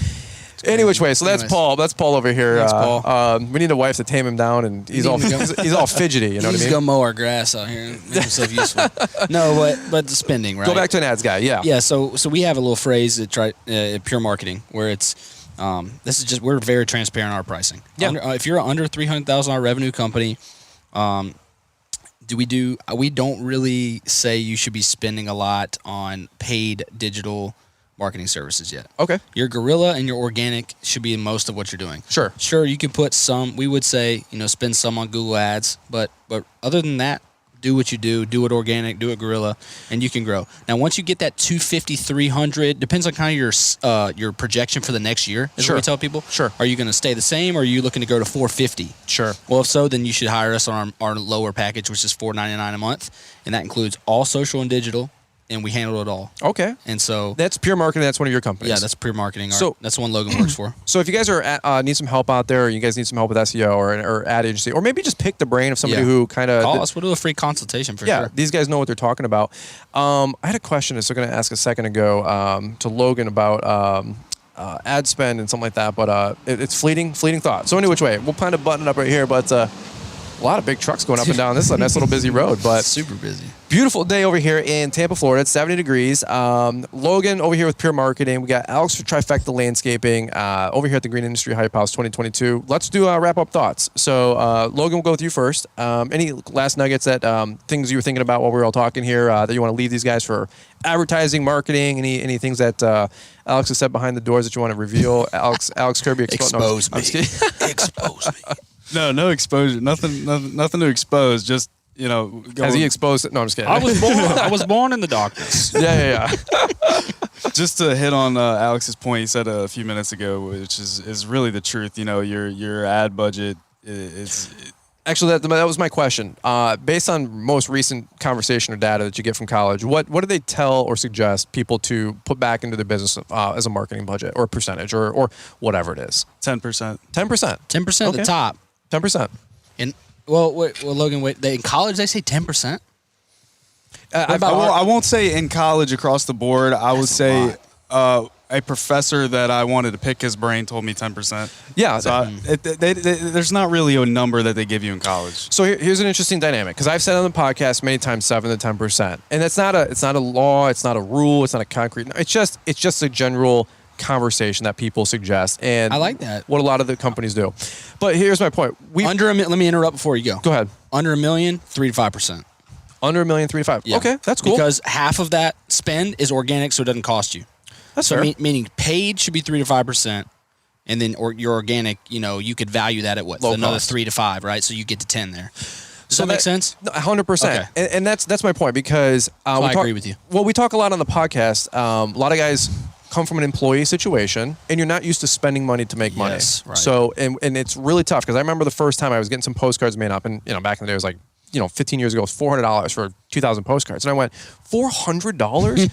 Any which way, so that's Paul. That's Paul over here. Thanks, Paul. We need a wife to tame him down, and he's all fidgety. You know what I mean? He's gonna mow our grass out here and make himself useful. No, but the spending, right? Go back to an ads guy. Yeah. Yeah. So we have a little phrase at Pure Marketing where it's this is just we're very transparent in our pricing. Yeah. If you're under $300,000 revenue company, we don't really say you should be spending a lot on paid digital marketing services yet. Okay. Your guerrilla and your organic should be most of what you're doing. Sure, you can put some, we would say, spend some on Google Ads, but other than that, do what you do it organic, do it guerrilla, and you can grow. Now, once you get that 250, 300, depends on kind of your projection for the next year, is what we tell people. Sure. Are you going to stay the same, or are you looking to go to 450? Sure. Well, if so, then you should hire us on our lower package, which is $499 a month, and that includes all social and digital, and we handle it all. Okay. And so that's Pure Marketing. That's one of your companies. Yeah, that's Pure Marketing. So that's the one Logan works for. So if you guys are need some help out there, or you guys need some help with SEO or ad agency, or maybe just pick the brain of somebody who kind of call us. We'll do a free consultation for sure. Yeah, these guys know what they're talking about. I had a question I was going to ask a second ago to Logan about ad spend and something like that, but it's fleeting thought. So any which way, we'll kind of button it up right here, but a lot of big trucks going up and down. This is a nice little busy road, but super busy. Beautiful day over here in Tampa, Florida. It's 70 degrees. Logan over here with Pure Marketing. We got Alex for Trifecta Landscaping over here at the Green Industry Hype House 2022. Let's do wrap-up thoughts. So, Logan, we'll go with you first. Any last nuggets that things you were thinking about while we were all talking here that you want to leave these guys for advertising, marketing, any things that Alex has said behind the doors that you want to reveal? Alex Kirby. Expose me. Expose me. No exposure. Nothing to expose. Just Has he exposed it? No, I'm just kidding. I was born in the darkness. Yeah. Just to hit on Alex's point, he said a few minutes ago, which is really the truth. Your ad budget is Actually, that was my question. Based on most recent conversation or data that you get from college, what do they tell or suggest people to put back into their business as a marketing budget or percentage or whatever it is? 10%. 10%. 10% Okay. the top. 10%. Logan, in college they say 10%. I won't say in college across the board. I would say a professor that I wanted to pick his brain told me 10%. Yeah. So there's not really a number that they give you in college. So here's an interesting dynamic, because I've said on the podcast many times 7 to 10%, and it's not a law, it's not a rule, it's not a concrete. It's just a general conversation that people suggest, and I like that. What a lot of the companies do. But here's my point: let me interrupt before you go. Go ahead. Under $1 million, 3 to 5%. Under $1 million, 3 to 5. Yeah. Okay, that's cool. Because half of that spend is organic, so it doesn't cost you. That's fair. Meaning paid should be 3 to 5%, and then your organic, you could value that at what? Low another cost. 3 to 5, right? So you get to 10 there. Does that make sense? 100%. Okay. And that's my point, because I agree with you. Well, we talk a lot on the podcast. A lot of guys come from an employee situation, and you're not used to spending money to make money. Yes, right. So, and it's really tough, because I remember the first time I was getting some postcards made up, and back in the day it was like, 15 years ago, it was $400 for 2,000 postcards. And I went, $400?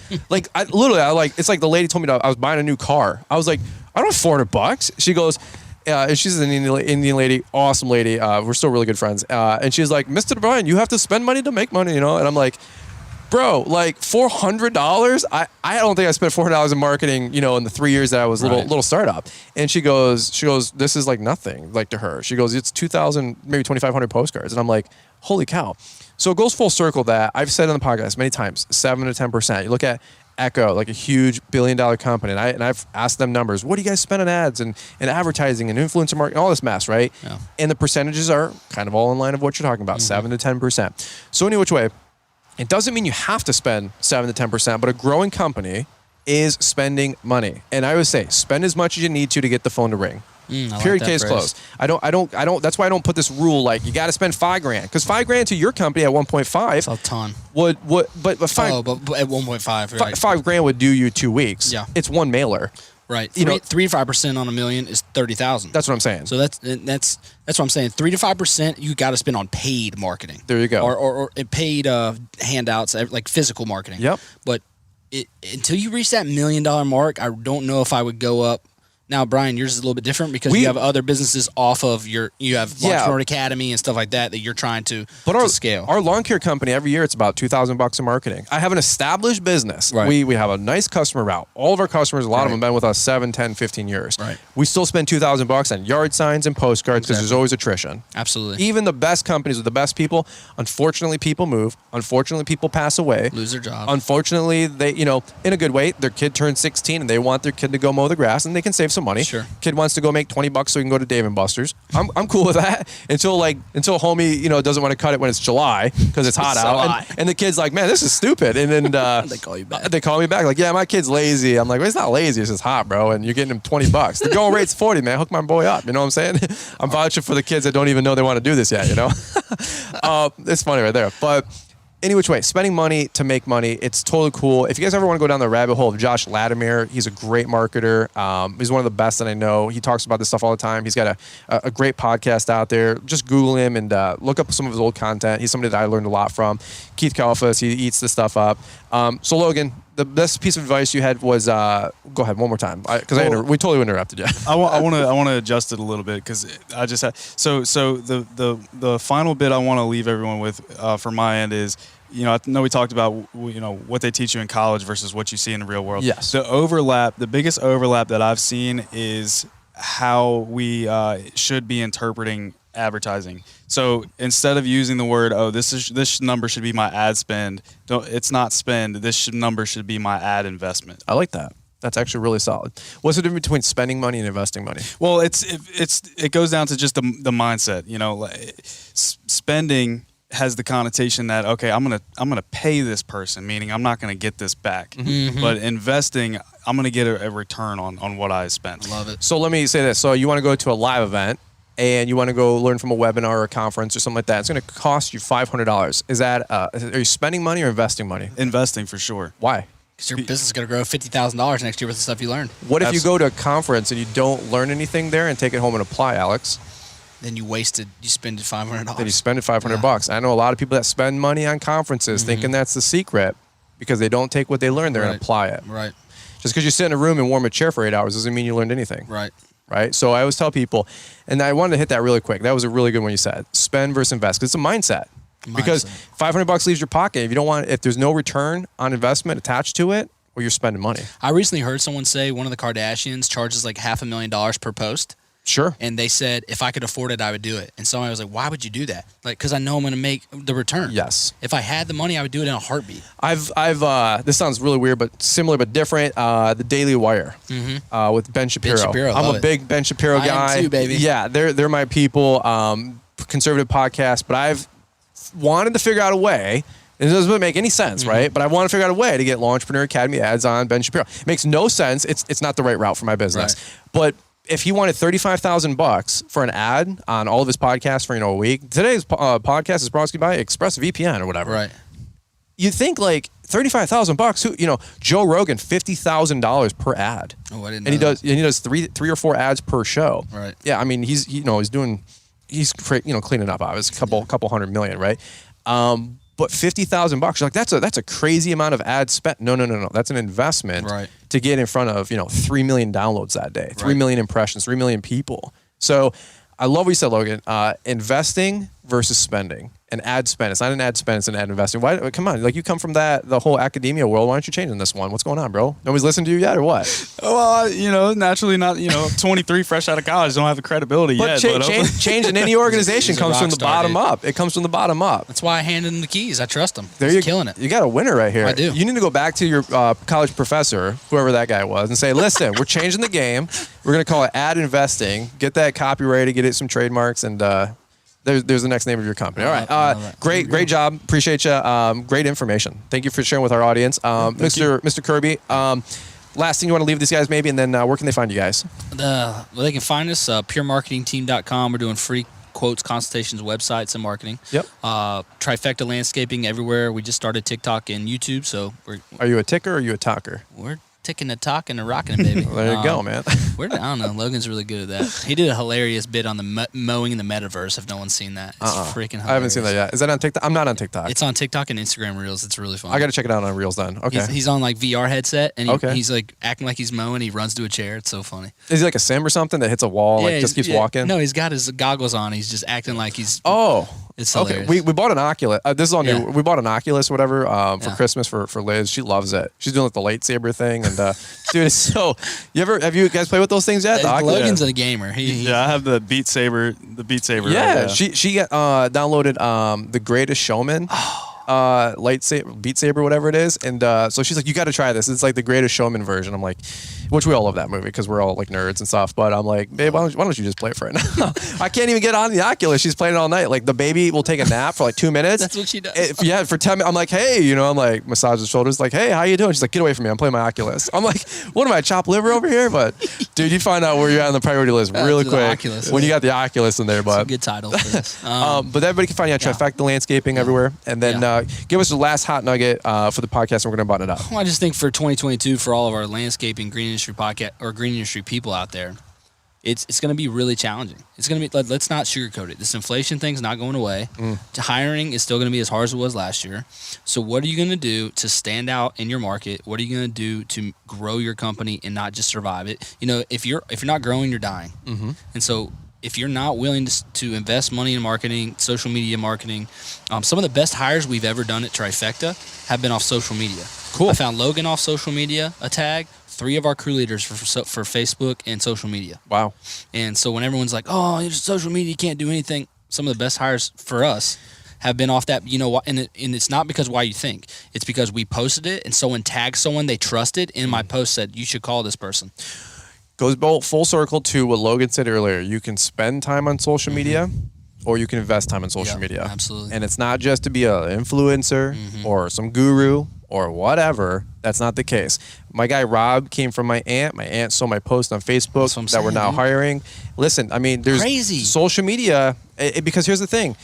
It's like the lady told me I was buying a new car. I was like, I don't have $400. She goes, and she's an Indian lady, awesome lady. We're still really good friends. And she's like, Mr. Brian, you have to spend money to make money, And I'm like, bro, like $400? I don't think I spent $400 in marketing, in the 3 years that I was a little startup. And she goes, this is like nothing, like to her. She goes, it's 2,000, maybe 2,500 postcards. And I'm like, holy cow. So it goes full circle that I've said on the podcast many times, 7 to 10%. You look at Echo, like a huge billion-dollar company, and I've asked them numbers. What do you guys spend on ads and advertising and influencer marketing, all this mess, right? Yeah. And the percentages are kind of all in line of what you're talking about, 7 to 10%. So any which way, it doesn't mean you have to spend 7 to 10%, but a growing company is spending money. And I would say, spend as much as you need to get the phone to ring. Period. Case closed. I don't. That's why I don't put this rule like you got to spend $5,000, because $5,000 to your company at 1.5. That's a ton. But five. Oh, but at 1.5, right. $5,000 would do you 2 weeks. Yeah. It's one mailer. Right. 3 to 5% on $1 million is 30,000. That's what I'm saying. So that's what I'm saying. 3 to 5% you got to spend on paid marketing. There you go. Or paid handouts, like physical marketing. Yep. But until you reach that $1 million mark, I don't know if I would go up. Now, Brian, yours is a little bit different because you have other businesses off of you have Entrepreneur Academy and stuff like that you're trying to scale. Our lawn care company, every year it's about $2,000 in marketing. I have an established business. Right. We have a nice customer route. All of our customers, a lot of them have been with us 7, 10, 15 years. Right. We still spend $2,000 on yard signs and postcards because there's always attrition. Absolutely. Even the best companies with the best people, unfortunately, people move. Unfortunately, people pass away. Lose their job. Unfortunately, they, in a good way, their kid turns 16 and they want their kid to go mow the grass and they can save some money. Sure. Kid wants to go make $20 so he can go to Dave & Buster's. I'm cool with that until homie, doesn't want to cut it when it's July because it's hot out. And the kid's like, man, this is stupid. And then they call you back. They call me back like, yeah, my kid's lazy. I'm like, well, it's not lazy. It's just hot, bro. And you're getting him $20. The going rate's 40, man. Hook my boy up. You know what I'm saying? I'm vouching for the kids that don't even know they want to do this yet, It's funny right there. But any which way, spending money to make money, it's totally cool. If you guys ever want to go down the rabbit hole of Josh Latimer, he's a great marketer. He's one of the best that I know. He talks about this stuff all the time. He's got a great podcast out there. Just Google him and look up some of his old content. He's somebody that I learned a lot from. Keith Kalfas, he eats this stuff up. So Logan, the best piece of advice you had was go ahead one more time because we totally interrupted you. I want to adjust it a little bit because I just had so the final bit I want to leave everyone with from my end is, I know we talked about what they teach you in college versus what you see in the real world. Yes. The biggest overlap that I've seen is how we should be interpreting advertising. So instead of using the word, this number should be my ad spend, it's not spend. This number should be my ad investment. I like that. That's actually really solid. What's the difference between spending money and investing money? Well, it goes down to just the mindset. Spending has the connotation that, okay, I'm gonna pay this person, meaning I'm not gonna get this back. Mm-hmm. But investing, I'm gonna get a return on what I spent. Love it. So let me say this. So you want to go to a live event and you want to go learn from a webinar or a conference or something like that. It's going to cost you $500. Is that are you spending money or investing money? Investing for sure. Why? Because your business is going to grow $50,000 next year with the stuff you learned. What if you go to a conference and you don't learn anything there and take it home and apply, Alex? Then you spend $500. Then you spend it $500. I know a lot of people that spend money on conferences thinking that's the secret because they don't take what they learn there and apply it. Right. Just because you sit in a room and warm a chair for 8 hours doesn't mean you learned anything. Right. So I always tell people, and I wanted to hit that really quick. That was a really good one you said. Spend versus invest. Because it's a mindset. Because $500 leaves your pocket. If there's no return on investment attached to it, well, you're spending money. I recently heard someone say one of the Kardashians charges like $500,000 per post. Sure. And they said, if I could afford it, I would do it. And somebody was like, why would you do that? Like, because I know I'm going to make the return. Yes. If I had the money, I would do it in a heartbeat. This sounds really weird, but similar but different. The Daily Wire with Ben Shapiro. I'm a big Ben Shapiro guy. I am too, baby. Yeah, they're my people. Conservative podcast, but I've wanted to figure out a way. It doesn't make any sense, right? But I want to figure out a way to get Lawntrepreneur Academy ads on Ben Shapiro. It makes no sense. It's not the right route for my business. But if he wanted $35,000 for an ad on all of his podcasts for a week, today's podcast is brought to you by ExpressVPN or whatever. Right. You'd think like $35,000. Who Joe Rogan, $50,000 per ad. Oh, I didn't. And he does three or four ads per show. Right. Yeah, I mean he's cleaning up. Obviously, a couple $100 million, right? But $50,000, you're like, that's a crazy amount of ad spent. No. That's an investment to get in front of 3 million downloads that day, 3 million impressions, 3 million people. So I love what you said, Logan. Investing versus spending. An ad spend. It's not an ad spend, it's an ad investing. Why? Come on, like you come from the whole academia world. Why aren't you changing this one? What's going on, bro? Nobody's listened to you yet, or what? Well, naturally not. 23, fresh out of college, don't have the credibility yet. Change in any organization comes from the bottom up. It comes from the bottom up. That's why I handed him the keys. I trust him. He's killing it. You got a winner right here. I do. You need to go back to your college professor, whoever that guy was, and say, listen, we're changing the game. We're going to call it ad investing. Get that copyrighted, get it some trademarks, and there's the next name of your company. All right. Great job. Appreciate you. Great information. Thank you for sharing with our audience. Mr. Kirby, last thing you want to leave these guys maybe, and then where can they find you guys? They can find us, puremarketingteam.com. We're doing free quotes, consultations, websites, and marketing. Yep. Trifecta Landscaping everywhere. We just started TikTok and YouTube. So Are you a ticker or are you a talker? We're ticking and talking and rocking it, baby. Well, there you go, man. I don't know. Logan's really good at that. He did a hilarious bit on the mowing in the metaverse. If no one's seen that, it's freaking hilarious. I haven't seen that yet. Is that on TikTok? I'm not on TikTok. It's on TikTok and Instagram Reels. It's really fun. I got to check it out on Reels then. Okay. He's on like VR headset and he's like acting like he's mowing. He runs to a chair. It's so funny. Is he like a sim or something that hits a wall, just keeps walking? No, he's got his goggles on. He's just acting like he's. Oh. It's hilarious. Okay, we bought an Oculus. This is all new. We bought an Oculus, whatever, for Christmas for Liz. She loves it. She's doing like the lightsaber thing, and dude, it's so. Have you guys played with those things yet? Logan's a gamer. I have the Beat Saber. Yeah, she downloaded The Greatest Showman. Lightsaber, Beat Saber, whatever it is, and so she's like, "You got to try this. It's like the Greatest Showman version." I'm like, which we all love that movie because we're all like nerds and stuff. But I'm like, babe, why don't you just play it for it now? I can't even get on the Oculus. She's playing it all night. Like the baby will take a nap for like 2 minutes. That's what she does. For 10 minutes. I'm like, hey, I'm like massage the shoulders. Like, hey, how you doing? She's like, get away from me. I'm playing my Oculus. I'm like, what am I, chopped liver over here? But dude, you find out where you're at on the priority list really quick when you got the Oculus in there. But it's a good title for this. But everybody can find you on Trifecta Landscaping everywhere, and then give us the last hot nugget for the podcast, and we're gonna button it up. Well, I just think for 2022, for all of our landscaping green industry podcast or green industry people out there, it's going to be really challenging. It's going to be, let's not sugarcoat it. This inflation thing's not going away. Hiring is still going to be as hard as it was last year. So what are you going to do to stand out in your market? What are you going to do to grow your company and not just survive it? If you're not growing, you're dying. And so if you're not willing to invest money in marketing, social media marketing, some of the best hires we've ever done at Trifecta have been off social media. Cool. I found Logan off social media, a tag. 3 of our crew leaders for Facebook and social media. Wow. And so when everyone's like, oh, social media, you can't do anything, some of the best hires for us have been off that, and it's not because why you think. It's because we posted it and someone tagged someone they trusted, and my post said, you should call this person. Goes full circle to what Logan said earlier. You can spend time on social media, or you can invest time on social media. Absolutely. And it's not just to be an influencer or some guru or whatever. That's not the case. My guy Rob came from my aunt. My aunt saw my post on Facebook that we're now hiring. Listen, I mean, there's crazy social media because here's the thing.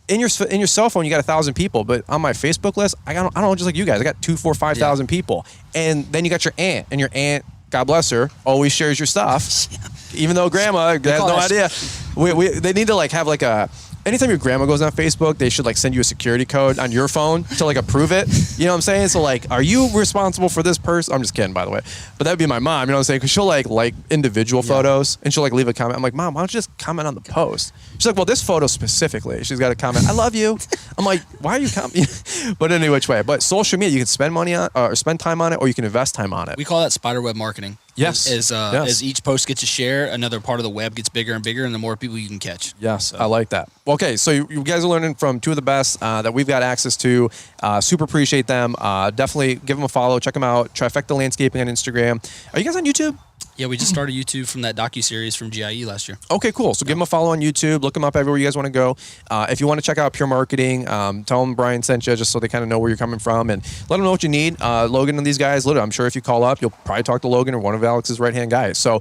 In your cell phone, you got 1,000 people, but on my Facebook list, I don't know, just like you guys, I got 2, 4, 5,000 people. And then you got your aunt, and your aunt, God bless her, always shares your stuff. Even though grandma has no idea. They need to like have like a. Anytime your grandma goes on Facebook, they should like send you a security code on your phone to like approve it. You know what I'm saying? So like, are you responsible for this person? I'm just kidding, by the way. But that'd be my mom. You know what I'm saying? Because she'll like individual photos and she'll like leave a comment. I'm like, Mom, why don't you just comment on the post? She's like, well, this photo specifically. She's got a comment. I love you. I'm like, why are you commenting? But any which way. But social media, you can spend money on or spend time on it, or you can invest time on it. We call that spiderweb marketing. Yes. As each post gets a share, another part of the web gets bigger and bigger, and the more people you can catch. Yes, so. I like that. Okay, so you guys are learning from two of the best that we've got access to. Super appreciate them. Definitely give them a follow. Check them out. Trifecta Landscaping on Instagram. Are you guys on YouTube? Yeah, we just started YouTube from that docuseries from GIE last year. Okay, cool. So give them a follow on YouTube. Look them up everywhere you guys want to go. If you want to check out Pure Marketing, tell them Brian sent you just so they kind of know where you're coming from. And let them know what you need. Logan and these guys, literally, I'm sure if you call up, you'll probably talk to Logan or one of Alex's right-hand guys. So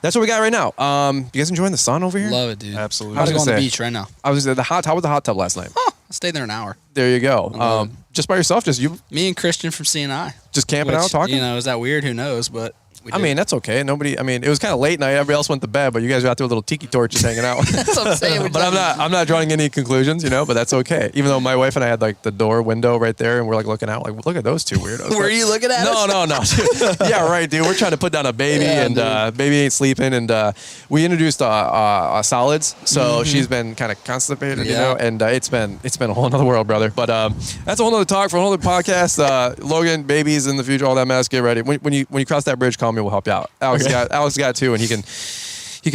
that's what we got right now. You guys enjoying the sun over here? Love it, dude. Absolutely. I was on the beach right now. I was at how was the hot tub last night? Oh, I stayed there an hour. There you go. Just by yourself? Just you? Me and Christian from CNI. Just camping out, talking? You know, is that weird? Who knows? But I mean, that's okay. It was kind of late night. Everybody else went to bed, but you guys were out there with little tiki torches hanging out. That's what I'm saying. But I'm not drawing any conclusions, but that's okay. Even though my wife and I had like the door window right there, and we're like looking out, like, look at those two weirdos. Were you looking at us? No. Yeah, right, dude. We're trying to put down a baby, and baby ain't sleeping, and we introduced solids, so she's been kind of constipated, and it's been a whole other world, brother. But that's a whole other talk for a whole other podcast. Logan, babies in the future, all that mess. Get ready. When you cross that bridge, call me. We'll help you out. Alex got two, and he can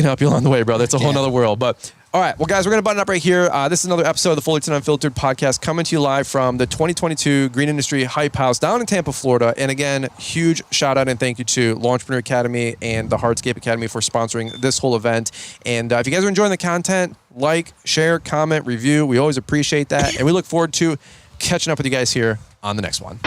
help you along the way, brother. It's a whole nother world. But all right, well, guys, we're gonna button up right here. This is another episode of the Fullerton Unfiltered podcast coming to you live from the 2022 Green Industry Hype House down in Tampa, Florida. And again, huge shout out and thank you to Launchpreneur Academy and the Hardscape Academy for sponsoring this whole event. And if you guys are enjoying the content, like, share, comment, review. We always appreciate that, and we look forward to catching up with you guys here on the next one.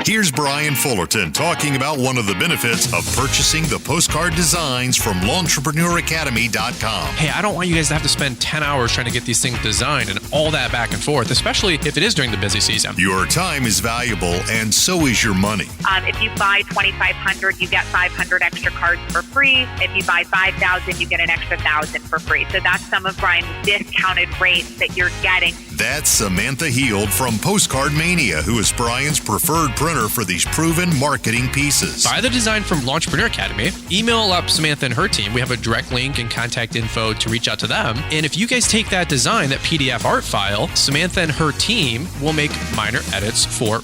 Here's Brian Fullerton talking about one of the benefits of purchasing the postcard designs from LawnTrepreneurAcademy.com. Hey, I don't want you guys to have to spend 10 hours trying to get these things designed and all that back and forth, especially if it is during the busy season. Your time is valuable, and so is your money. If you buy 2,500, you get 500 extra cards for free. If you buy 5,000, you get an extra 1,000 for free. So that's some of Brian's discounted rates that you're getting. That's Samantha Heald from Postcard Mania, who is Brian's preferred printer for these proven marketing pieces. Buy the design from Launchpreneur Academy. Email up Samantha and her team. We have a direct link and contact info to reach out to them. And if you guys take that design, that PDF art file, Samantha and her team will make minor edits for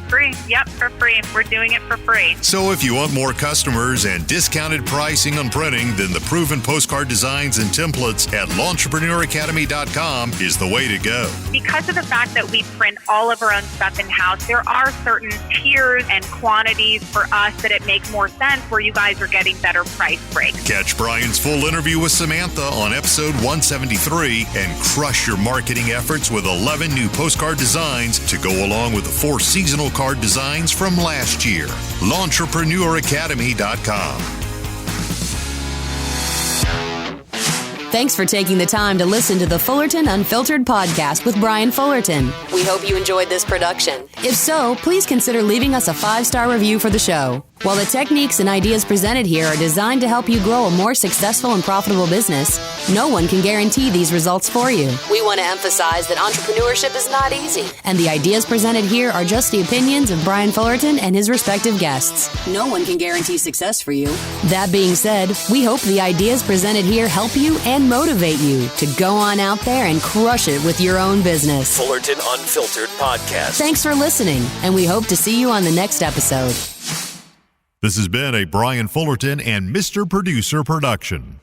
free. Yep, for free. We're doing it for free. So if you want more customers and discounted pricing on printing, then the proven postcard designs and templates at LawnTrepreneurAcademy.com is the way to go. Because of the fact that we print all of our own stuff in-house, there are certain tiers and quantities for us that it make more sense where you guys are getting better price breaks. Catch Brian's full interview with Samantha on episode 173 and crush your marketing efforts with 11 new postcard designs to go along with the 4 seasonal card designs from last year. LawnTrepreneurAcademy.com. Thanks for taking the time to listen to the Fullerton Unfiltered podcast with Brian Fullerton. We hope you enjoyed this production. If so, please consider leaving us a 5-star review for the show. While the techniques and ideas presented here are designed to help you grow a more successful and profitable business, no one can guarantee these results for you. We want to emphasize that entrepreneurship is not easy, and the ideas presented here are just the opinions of Brian Fullerton and his respective guests. No one can guarantee success for you. That being said, we hope the ideas presented here help you and motivate you to go on out there and crush it with your own business. Fullerton Unfiltered Podcast. Thanks for listening, and we hope to see you on the next episode. This has been a Brian Fullerton and Mr. Producer production.